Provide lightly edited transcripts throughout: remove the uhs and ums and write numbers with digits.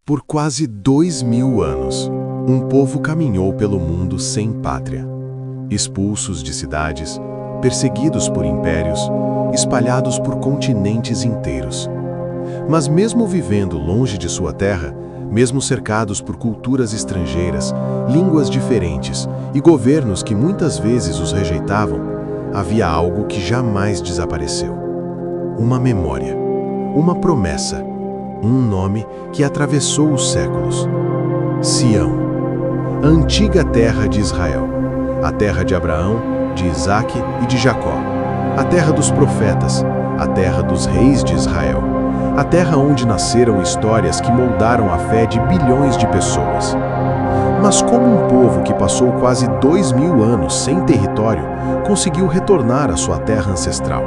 Por quase 2000 anos, um povo caminhou pelo mundo sem pátria. Expulsos de cidades, perseguidos por impérios, espalhados por continentes inteiros. Mas mesmo vivendo longe de sua terra, mesmo cercados por culturas estrangeiras, línguas diferentes e governos que muitas vezes os rejeitavam, havia algo que jamais desapareceu. Uma memória, uma promessa, um nome que atravessou os séculos. Sião, a antiga terra de Israel, a terra de Abraão, de Isaque e de Jacó, a terra dos profetas, a terra dos reis de Israel, a terra onde nasceram histórias que moldaram a fé de bilhões de pessoas. Mas como um povo que passou quase 2000 anos sem território conseguiu retornar à sua terra ancestral?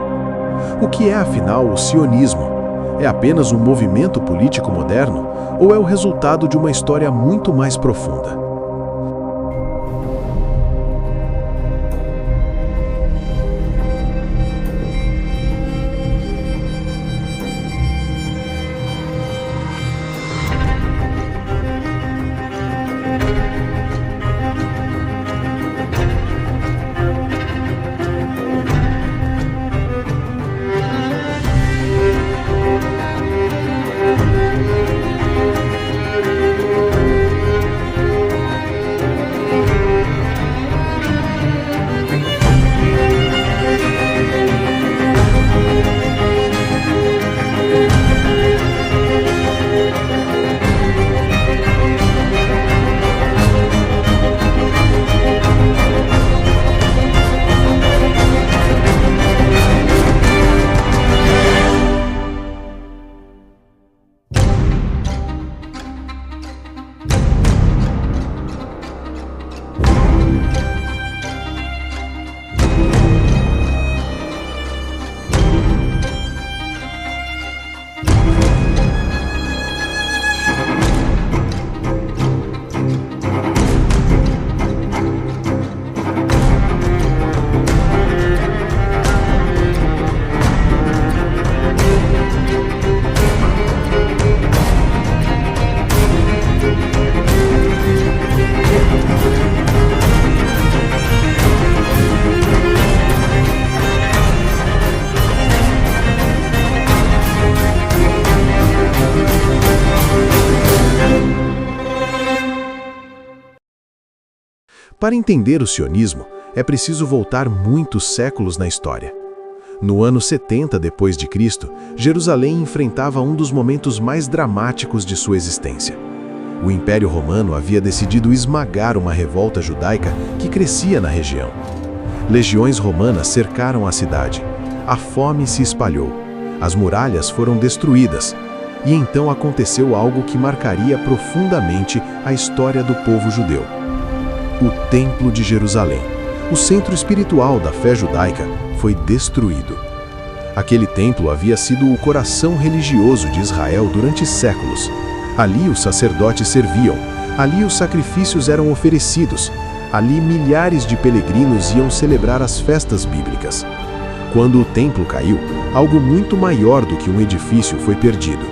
O que é, afinal, o sionismo? É apenas um movimento político moderno ou é o resultado de uma história muito mais profunda? Para entender o sionismo, é preciso voltar muitos séculos na história. No ano 70 d.C., Jerusalém enfrentava um dos momentos mais dramáticos de sua existência. O Império Romano havia decidido esmagar uma revolta judaica que crescia na região. Legiões romanas cercaram a cidade. A fome se espalhou. As muralhas foram destruídas. E então aconteceu algo que marcaria profundamente a história do povo judeu. O Templo de Jerusalém, o centro espiritual da fé judaica, foi destruído. Aquele templo havia sido o coração religioso de Israel durante séculos. Ali os sacerdotes serviam, ali os sacrifícios eram oferecidos, ali milhares de peregrinos iam celebrar as festas bíblicas. Quando o templo caiu, algo muito maior do que um edifício foi perdido.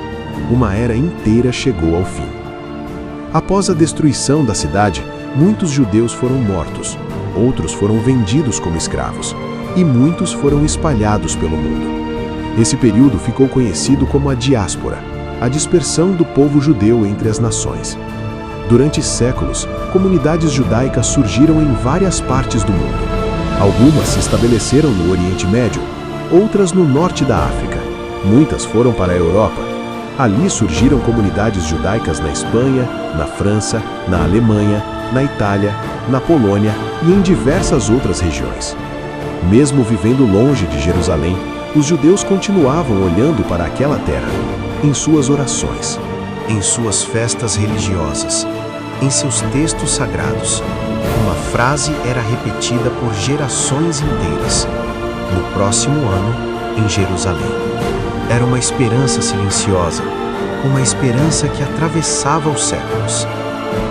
Uma era inteira chegou ao fim. Após a destruição da cidade, muitos judeus foram mortos, outros foram vendidos como escravos, e muitos foram espalhados pelo mundo. Esse período ficou conhecido como a diáspora, a dispersão do povo judeu entre as nações. Durante séculos, comunidades judaicas surgiram em várias partes do mundo. Algumas se estabeleceram no Oriente Médio, outras no norte da África. Muitas foram para a Europa. Ali surgiram comunidades judaicas na Espanha, na França, na Alemanha, na Itália, na Polônia e em diversas outras regiões. Mesmo vivendo longe de Jerusalém, os judeus continuavam olhando para aquela terra, em suas orações, em suas festas religiosas, em seus textos sagrados. Uma frase era repetida por gerações inteiras: no próximo ano, em Jerusalém. Era uma esperança silenciosa, uma esperança que atravessava os séculos.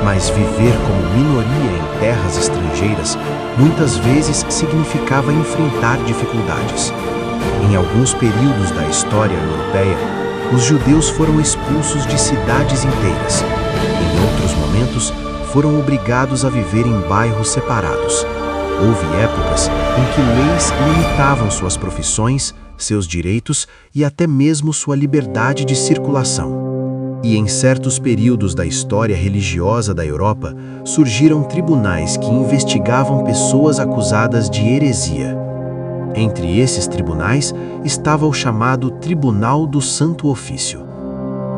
Mas viver como minoria em terras estrangeiras muitas vezes significava enfrentar dificuldades. Em alguns períodos da história europeia, os judeus foram expulsos de cidades inteiras. Em outros momentos, foram obrigados a viver em bairros separados. Houve épocas em que leis limitavam suas profissões, seus direitos e até mesmo sua liberdade de circulação. E em certos períodos da história religiosa da Europa, surgiram tribunais que investigavam pessoas acusadas de heresia. Entre esses tribunais estava o chamado Tribunal do Santo Ofício.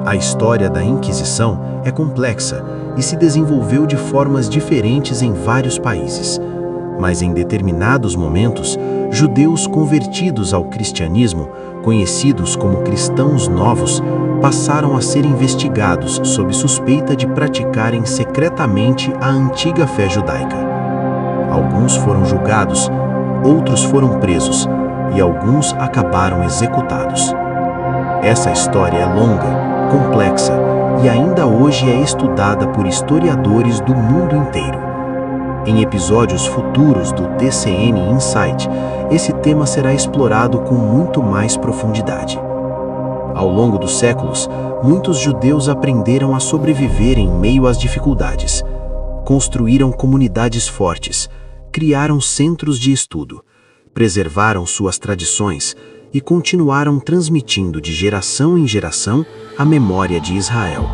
A história da Inquisição é complexa e se desenvolveu de formas diferentes em vários países. Mas em determinados momentos, judeus convertidos ao cristianismo, conhecidos como cristãos novos, passaram a ser investigados sob suspeita de praticarem secretamente a antiga fé judaica. Alguns foram julgados, outros foram presos e alguns acabaram executados. Essa história é longa, complexa e ainda hoje é estudada por historiadores do mundo inteiro. Em episódios futuros do TCN Insight, esse tema será explorado com muito mais profundidade. Ao longo dos séculos, muitos judeus aprenderam a sobreviver em meio às dificuldades. Construíram comunidades fortes, criaram centros de estudo, preservaram suas tradições e continuaram transmitindo de geração em geração a memória de Israel.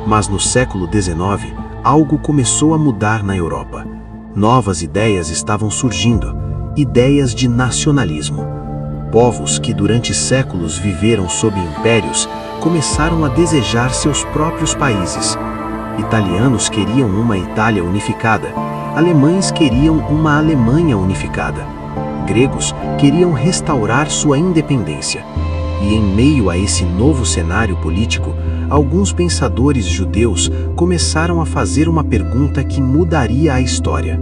Mas no século XIX, algo começou a mudar na Europa. Novas ideias estavam surgindo, ideias de nacionalismo. Povos que durante séculos viveram sob impérios começaram a desejar seus próprios países. Italianos queriam uma Itália unificada, alemães queriam uma Alemanha unificada, gregos queriam restaurar sua independência. E em meio a esse novo cenário político, alguns pensadores judeus começaram a fazer uma pergunta que mudaria a história.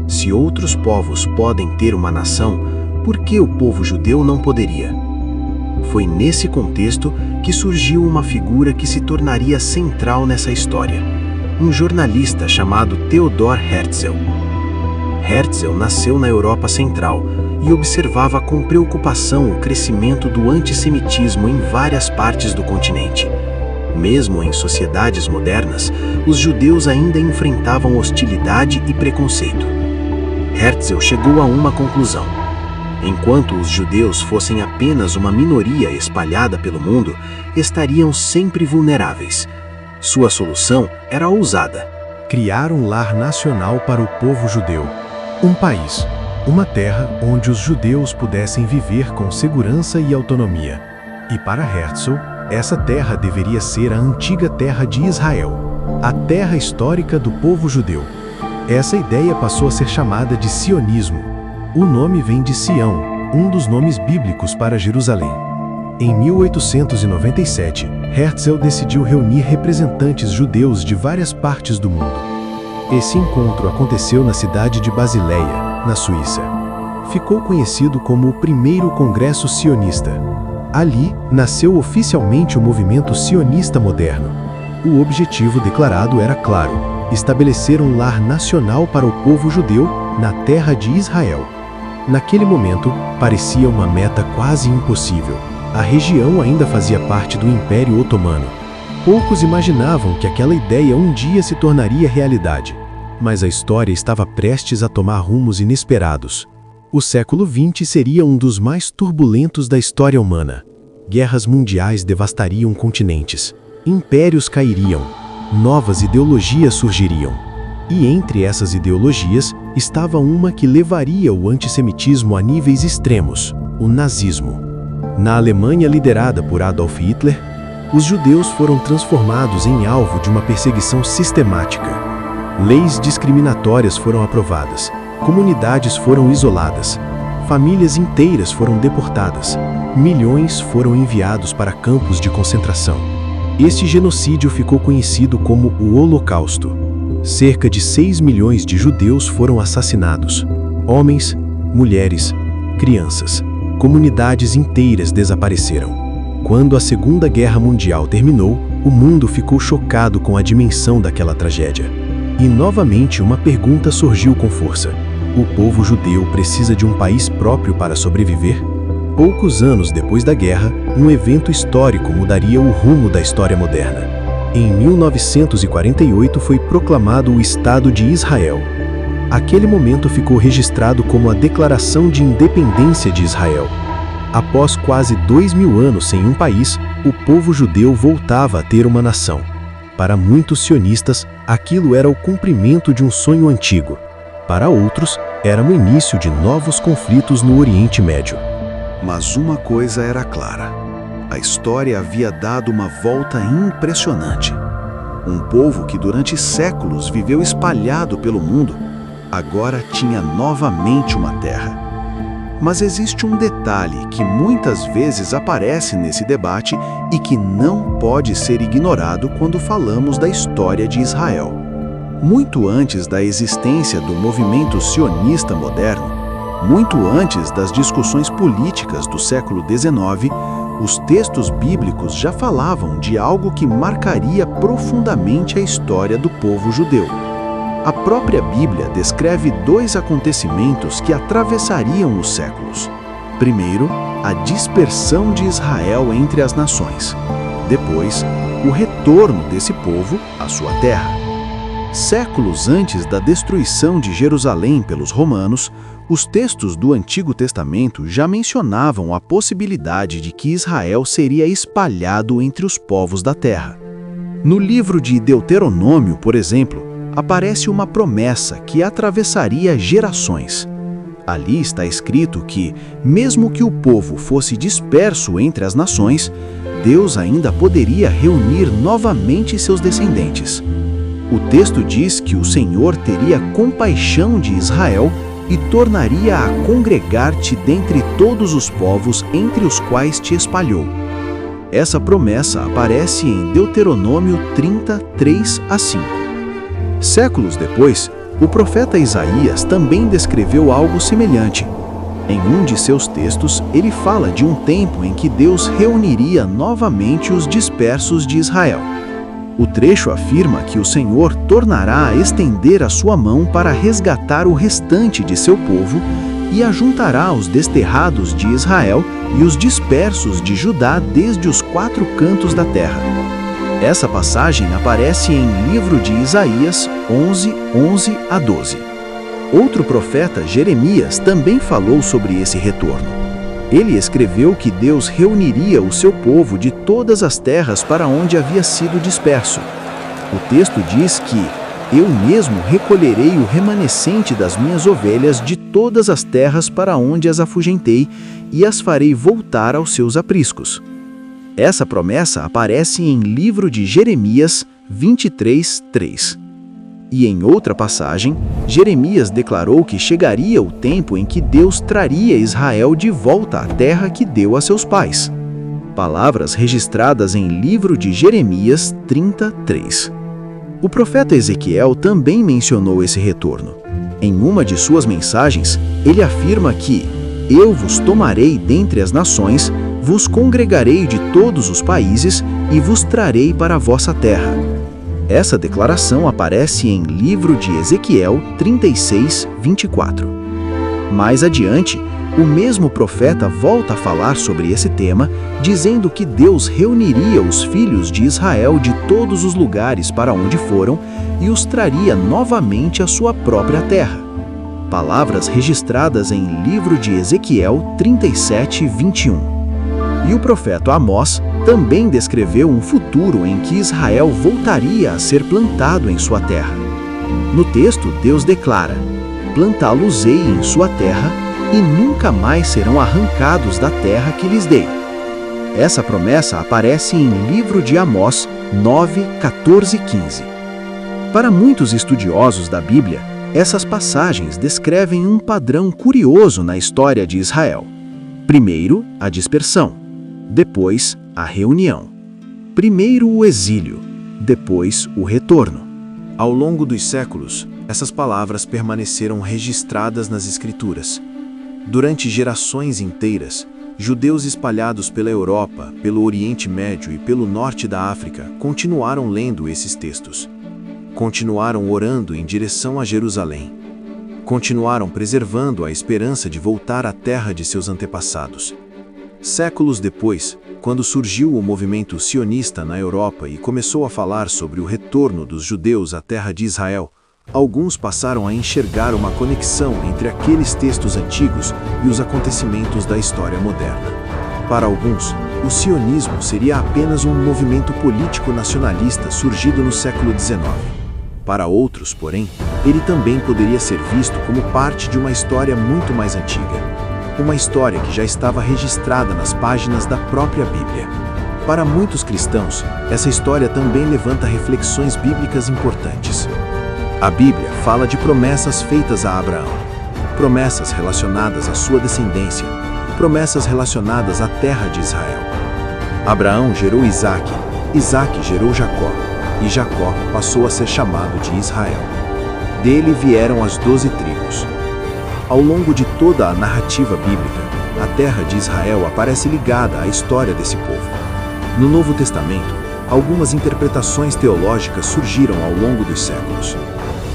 Se outros povos podem ter uma nação, por que o povo judeu não poderia? Foi nesse contexto que surgiu uma figura que se tornaria central nessa história: um jornalista chamado Theodor Herzl. Herzl nasceu na Europa Central e observava com preocupação o crescimento do antissemitismo em várias partes do continente. Mesmo em sociedades modernas, os judeus ainda enfrentavam hostilidade e preconceito. Herzl chegou a uma conclusão: enquanto os judeus fossem apenas uma minoria espalhada pelo mundo, estariam sempre vulneráveis. Sua solução era ousada: criar um lar nacional para o povo judeu. Um país, uma terra onde os judeus pudessem viver com segurança e autonomia. E para Herzl, essa terra deveria ser a antiga terra de Israel, a terra histórica do povo judeu. Essa ideia passou a ser chamada de sionismo. O nome vem de Sião, um dos nomes bíblicos para Jerusalém. Em 1897, Herzl decidiu reunir representantes judeus de várias partes do mundo. Esse encontro aconteceu na cidade de Basileia, na Suíça. Ficou conhecido como o primeiro Congresso Sionista. Ali, nasceu oficialmente o movimento sionista moderno. O objetivo declarado era claro: estabelecer um lar nacional para o povo judeu na terra de Israel. Naquele momento, parecia uma meta quase impossível. A região ainda fazia parte do Império Otomano. Poucos imaginavam que aquela ideia um dia se tornaria realidade. Mas a história estava prestes a tomar rumos inesperados. O século XX seria um dos mais turbulentos da história humana. Guerras mundiais devastariam continentes. Impérios cairiam. Novas ideologias surgiriam. E entre essas ideologias estava uma que levaria o antissemitismo a níveis extremos: o nazismo. Na Alemanha liderada por Adolf Hitler, os judeus foram transformados em alvo de uma perseguição sistemática. Leis discriminatórias foram aprovadas, comunidades foram isoladas, famílias inteiras foram deportadas, milhões foram enviados para campos de concentração. Este genocídio ficou conhecido como o Holocausto. Cerca de 6 milhões de judeus foram assassinados. Homens, mulheres, crianças, comunidades inteiras desapareceram. Quando a Segunda Guerra Mundial terminou, o mundo ficou chocado com a dimensão daquela tragédia. E novamente uma pergunta surgiu com força: o povo judeu precisa de um país próprio para sobreviver? Poucos anos depois da guerra, um evento histórico mudaria o rumo da história moderna. Em 1948 foi proclamado o Estado de Israel. Aquele momento ficou registrado como a Declaração de Independência de Israel. Após quase 2000 anos sem um país, o povo judeu voltava a ter uma nação. Para muitos sionistas, aquilo era o cumprimento de um sonho antigo. Para outros, era o início de novos conflitos no Oriente Médio. Mas uma coisa era clara: a história havia dado uma volta impressionante. Um povo que durante séculos viveu espalhado pelo mundo, agora tinha novamente uma terra. Mas existe um detalhe que muitas vezes aparece nesse debate e que não pode ser ignorado quando falamos da história de Israel. Muito antes da existência do movimento sionista moderno, muito antes das discussões políticas do século XIX, os textos bíblicos já falavam de algo que marcaria profundamente a história do povo judeu. A própria Bíblia descreve dois acontecimentos que atravessariam os séculos. Primeiro, a dispersão de Israel entre as nações. Depois, o retorno desse povo à sua terra. Séculos antes da destruição de Jerusalém pelos romanos, os textos do Antigo Testamento já mencionavam a possibilidade de que Israel seria espalhado entre os povos da terra. No livro de Deuteronômio, por exemplo, aparece uma promessa que atravessaria gerações. Ali está escrito que, mesmo que o povo fosse disperso entre as nações, Deus ainda poderia reunir novamente seus descendentes. O texto diz que o Senhor teria compaixão de Israel e tornaria a congregar-te dentre todos os povos entre os quais te espalhou. Essa promessa aparece em Deuteronômio 30, 3-5. Séculos depois, o profeta Isaías também descreveu algo semelhante. Em um de seus textos, ele fala de um tempo em que Deus reuniria novamente os dispersos de Israel. O trecho afirma que o Senhor tornará a estender a sua mão para resgatar o restante de seu povo e ajuntará os desterrados de Israel e os dispersos de Judá desde os 4 cantos da terra. Essa passagem aparece em livro de Isaías 11, 11-12. Outro profeta, Jeremias, também falou sobre esse retorno. Ele escreveu que Deus reuniria o seu povo de todas as terras para onde havia sido disperso. O texto diz que eu mesmo recolherei o remanescente das minhas ovelhas de todas as terras para onde as afugentei e as farei voltar aos seus apriscos. Essa promessa aparece em livro de Jeremias 23, 3. E em outra passagem, Jeremias declarou que chegaria o tempo em que Deus traria Israel de volta à terra que deu a seus pais. Palavras registradas em livro de Jeremias 33. O profeta Ezequiel também mencionou esse retorno. Em uma de suas mensagens, ele afirma que eu vos tomarei dentre as nações, vos congregarei de todos os países e vos trarei para a vossa terra. Essa declaração aparece em livro de Ezequiel 36, 24. Mais adiante, o mesmo profeta volta a falar sobre esse tema, dizendo que Deus reuniria os filhos de Israel de todos os lugares para onde foram e os traria novamente à sua própria terra. Palavras registradas em livro de Ezequiel 37, 21. E o profeta Amós também descreveu um futuro em que Israel voltaria a ser plantado em sua terra. No texto, Deus declara: plantá-los-ei em sua terra e nunca mais serão arrancados da terra que lhes dei. Essa promessa aparece em livro de Amós 9, 14 e 15. Para muitos estudiosos da Bíblia, essas passagens descrevem um padrão curioso na história de Israel. Primeiro, a dispersão. Depois, a reunião. Primeiro o exílio, depois o retorno. Ao longo dos séculos, essas palavras permaneceram registradas nas Escrituras. Durante gerações inteiras, judeus espalhados pela Europa, pelo Oriente Médio e pelo norte da África continuaram lendo esses textos. Continuaram orando em direção a Jerusalém. Continuaram preservando a esperança de voltar à terra de seus antepassados. Séculos depois, quando surgiu o movimento sionista na Europa e começou a falar sobre o retorno dos judeus à terra de Israel, alguns passaram a enxergar uma conexão entre aqueles textos antigos e os acontecimentos da história moderna. Para alguns, o sionismo seria apenas um movimento político nacionalista surgido no século XIX. Para outros, porém, ele também poderia ser visto como parte de uma história muito mais antiga. Uma história que já estava registrada nas páginas da própria Bíblia. Para muitos cristãos, essa história também levanta reflexões bíblicas importantes. A Bíblia fala de promessas feitas a Abraão, promessas relacionadas à sua descendência, promessas relacionadas à terra de Israel. Abraão gerou Isaque, Isaque gerou Jacó, e Jacó passou a ser chamado de Israel. Dele vieram as 12 tribos. Ao longo de toda a narrativa bíblica, a terra de Israel aparece ligada à história desse povo. No Novo Testamento, algumas interpretações teológicas surgiram ao longo dos séculos.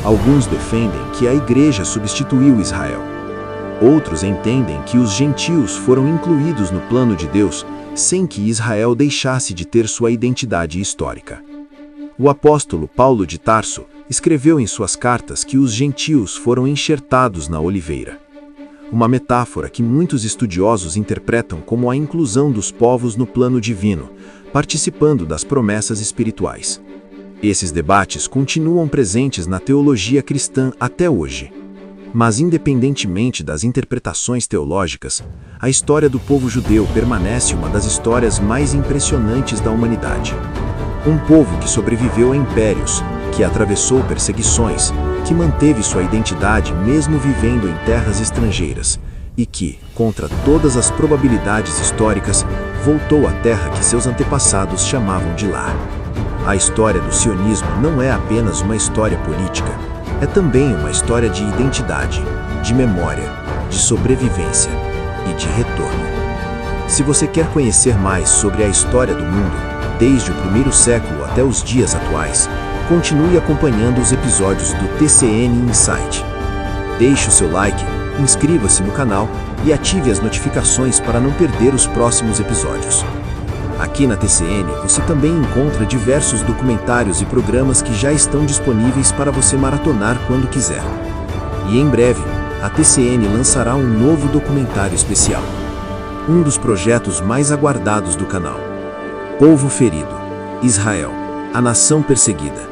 Alguns defendem que a Igreja substituiu Israel. Outros entendem que os gentios foram incluídos no plano de Deus sem que Israel deixasse de ter sua identidade histórica. O apóstolo Paulo de Tarso escreveu em suas cartas que os gentios foram enxertados na oliveira. Uma metáfora que muitos estudiosos interpretam como a inclusão dos povos no plano divino, participando das promessas espirituais. Esses debates continuam presentes na teologia cristã até hoje. Mas, independentemente das interpretações teológicas, a história do povo judeu permanece uma das histórias mais impressionantes da humanidade. Um povo que sobreviveu a impérios, que atravessou perseguições, que manteve sua identidade mesmo vivendo em terras estrangeiras, e que, contra todas as probabilidades históricas, voltou à terra que seus antepassados chamavam de lar. A história do sionismo não é apenas uma história política, é também uma história de identidade, de memória, de sobrevivência e de retorno. Se você quer conhecer mais sobre a história do mundo, desde o primeiro século até os dias atuais, continue acompanhando os episódios do TCN Insight. Deixe o seu like, inscreva-se no canal e ative as notificações para não perder os próximos episódios. Aqui na TCN você também encontra diversos documentários e programas que já estão disponíveis para você maratonar quando quiser. E em breve, a TCN lançará um novo documentário especial. Um dos projetos mais aguardados do canal. Povo Ferido, Israel, a Nação Perseguida.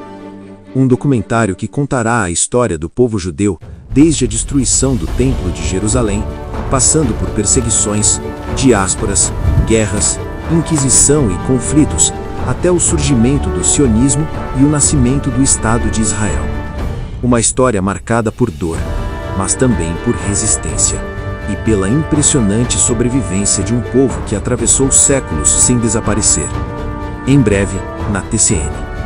Um documentário que contará a história do povo judeu desde a destruição do Templo de Jerusalém, passando por perseguições, diásporas, guerras, inquisição e conflitos, até o surgimento do sionismo e o nascimento do Estado de Israel. Uma história marcada por dor, mas também por resistência, e pela impressionante sobrevivência de um povo que atravessou séculos sem desaparecer. Em breve, na TCN.